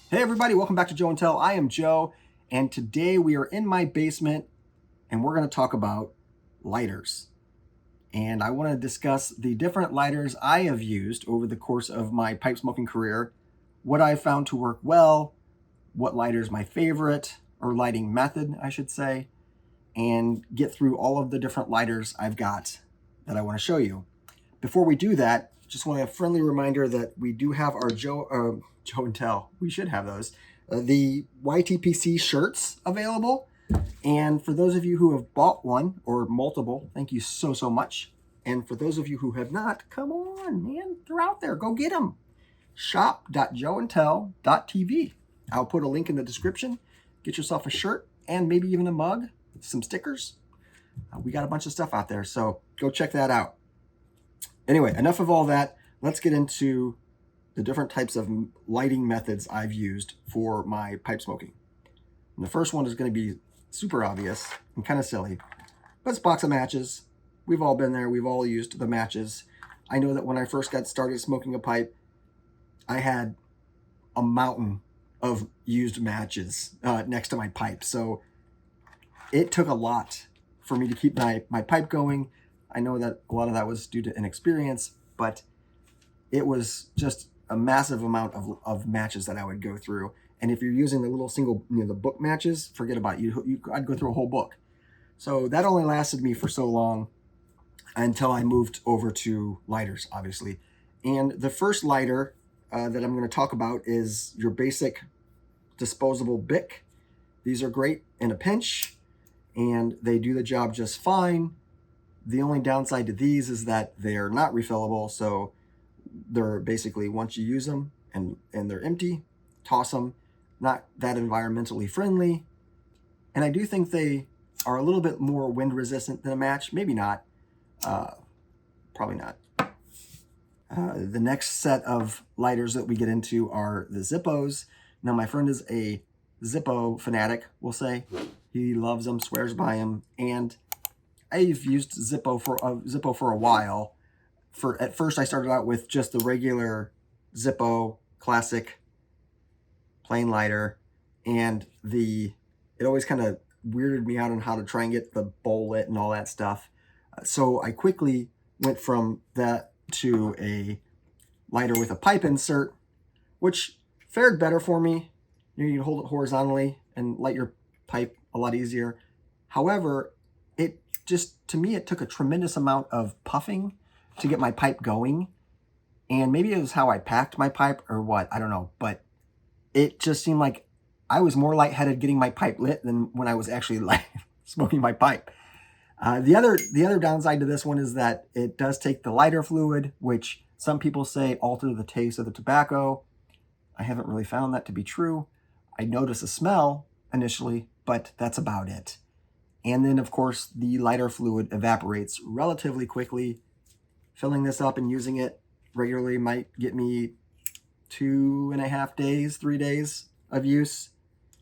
Hey everybody, welcome back to Joe and Tell. I am Joe, and today we are in my basement and we're going to talk about lighters. And I want to discuss the different lighters I have used over the course of my pipe smoking career, what I found to work well, what lighter is my favorite, or lighting method, I should say, and get through all of the different lighters I've got that I want to show you. Before we do that, just want a friendly reminder that we do have our Joe and Tell. We should have those. The YTPC shirts available. And for those of you who have bought one or multiple, thank you so much. And for those of you who have not, come on, man, they're out there. Go get them. shop.joeandtell.tv. I'll put a link in the description. Get yourself a shirt and maybe even a mug, some stickers. We got a bunch of stuff out there, so go check that out. Anyway, enough of all that. Let's get into the different types of lighting methods I've used for my pipe smoking. And the first one is going to be super obvious and kind of silly, but it's a box of matches. We've all been there. We've all used the matches. I know that when I first got started smoking a pipe, I had a mountain of used matches next to my pipe. So it took a lot for me to keep my pipe going. I know that a lot of that was due to inexperience, but it was just a massive amount of matches that I would go through. And if you're using the little single, the book matches, forget about it. I'd go through a whole book. So that only lasted me for so long until I moved over to lighters, obviously. And the first lighter that I'm going to talk about is your basic disposable Bic. These are great in a pinch, and they do the job just fine. The only downside to these is that they're not refillable, so they're basically, once you use them and they're empty, toss them. Not that environmentally friendly. And I do think they are a little bit more wind resistant than a match. Maybe not. Probably not. The next set of lighters that we get into are the Zippos. Now, my friend is a Zippo fanatic, we'll say. He loves them, swears by them, and I've used Zippo for a while. At first, I started out with just the regular Zippo classic plain lighter, and it always kind of weirded me out on how to try and get the bowl lit and all that stuff. So I quickly went from that to a lighter with a pipe insert, which fared better for me. You can hold it horizontally and light your pipe a lot easier. However, to me, it took a tremendous amount of puffing to get my pipe going. And maybe it was how I packed my pipe or what, I don't know. But it just seemed like I was more lightheaded getting my pipe lit than when I was actually smoking my pipe. The other downside to this one is that it does take the lighter fluid, which some people say alter the taste of the tobacco. I haven't really found that to be true. I notice a smell initially, but that's about it. And then, of course, the lighter fluid evaporates relatively quickly. Filling this up and using it regularly might get me 2.5 days, 3 days of use,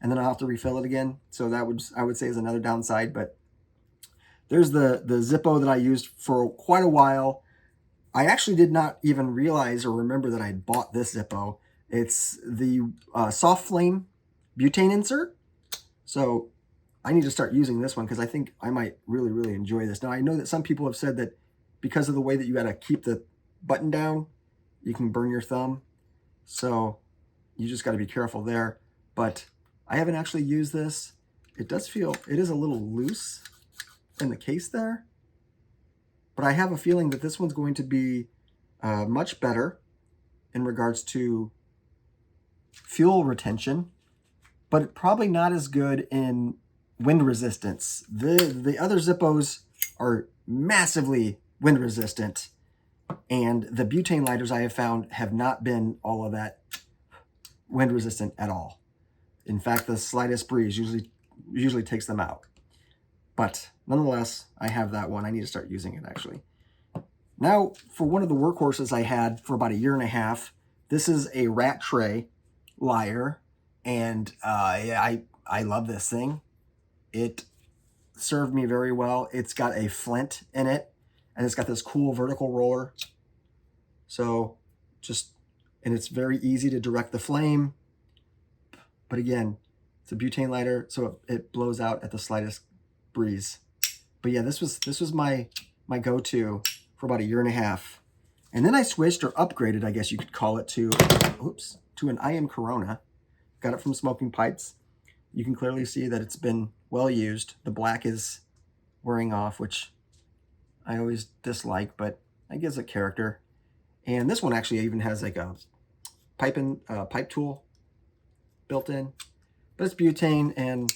and then I'll have to refill it again. So that I would say is another downside. But there's the Zippo that I used for quite a while. I actually did not even realize or remember that I had bought this Zippo. It's the soft flame butane insert. So I need to start using this one because I think I might really enjoy this. Now, I know that some people have said that because of the way that you got to keep the button down, you can burn your thumb. So you just got to be careful there. But I haven't actually used this. It is a little loose in the case there. But I have a feeling that this one's going to be much better in regards to fuel retention, but probably not as good in wind resistance. The other Zippos are massively wind resistant, and the butane lighters I have found have not been all of that wind resistant at all. In fact, the slightest breeze usually takes them out. But nonetheless, I have that one. I need to start using it actually. Now, for one of the workhorses I had for about 1.5 years, this is a rat tray lighter, and I love this thing. It served me very well. It's got a flint in it, and it's got this cool vertical roller. So and it's very easy to direct the flame. But again, it's a butane lighter, so it blows out at the slightest breeze. But yeah, this was my go-to for about 1.5 years. And then I switched, or upgraded, I guess you could call it, to an IM Corona. Got it from Smoking Pipes. You can clearly see that it's been well used. The black is wearing off, which I always dislike, but it gives it character. And this one actually even has like a pipe tool built in. But it's butane, and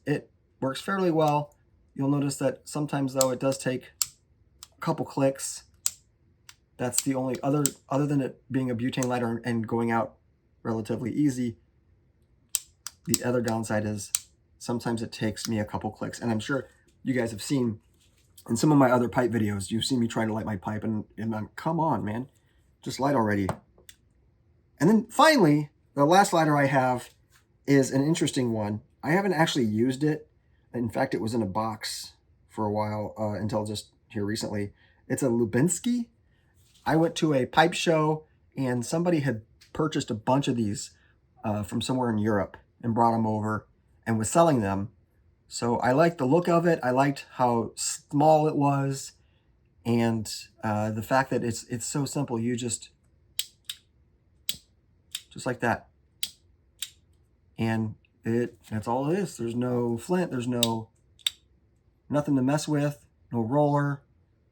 it works fairly well. You'll notice that sometimes, though, it does take a couple clicks. That's the only other than it being a butane lighter and going out relatively easy. The other downside is sometimes it takes me a couple clicks. And I'm sure you guys have seen in some of my other pipe videos, you've seen me trying to light my pipe, and I'm, come on, man, just light already. And then finally, the last lighter I have is an interesting one. I haven't actually used it. In fact, it was in a box for a while until just here recently. It's a Lubinsky. I went to a pipe show, and somebody had purchased a bunch of these from somewhere in Europe and brought them over and was selling them. So I liked the look of it. I liked how small it was, and the fact that it's so simple. You just like that. And that's all it is. There's no flint, there's nothing to mess with, no roller,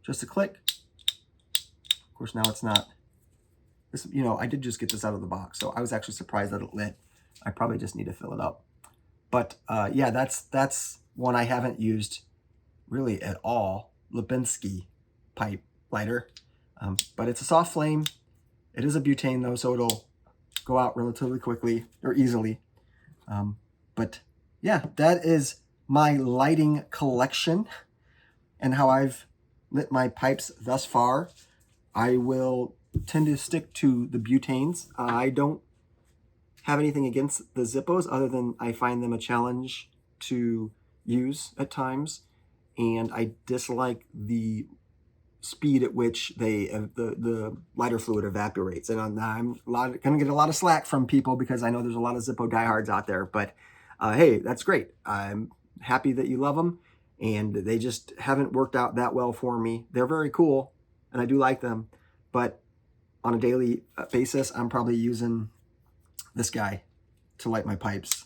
just a click. Of course, now it's not. This, I did just get this out of the box, so I was actually surprised that it lit. I probably just need to fill it up. But yeah, that's one I haven't used really at all. Lubinsky pipe lighter. But it's a soft flame. It is a butane though, so it'll go out relatively quickly or easily. But yeah, that is my lighting collection and how I've lit my pipes thus far. I will tend to stick to the butanes. I don't have anything against the Zippos other than I find them a challenge to use at times, and I dislike the speed at which the lighter fluid evaporates. And I'm gonna get a lot of slack from people because I know there's a lot of Zippo diehards out there, but hey, that's great. I'm happy that you love them, and they just haven't worked out that well for me. They're very cool, and I do like them, but on a daily basis, I'm probably using this guy to light my pipes,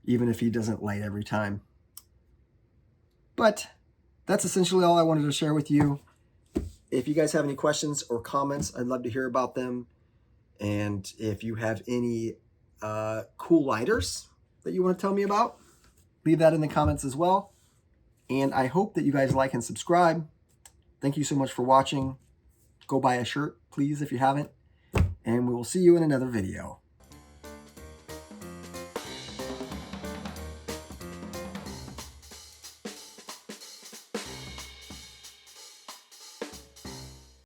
even if he doesn't light every time. But that's essentially all I wanted to share with you. If you guys have any questions or comments, I'd love to hear about them. And if you have any cool lighters that you want to tell me about, leave that in the comments as well. And I hope that you guys like and subscribe. Thank you so much for watching. Go buy a shirt, please, if you haven't. And we will see you in another video.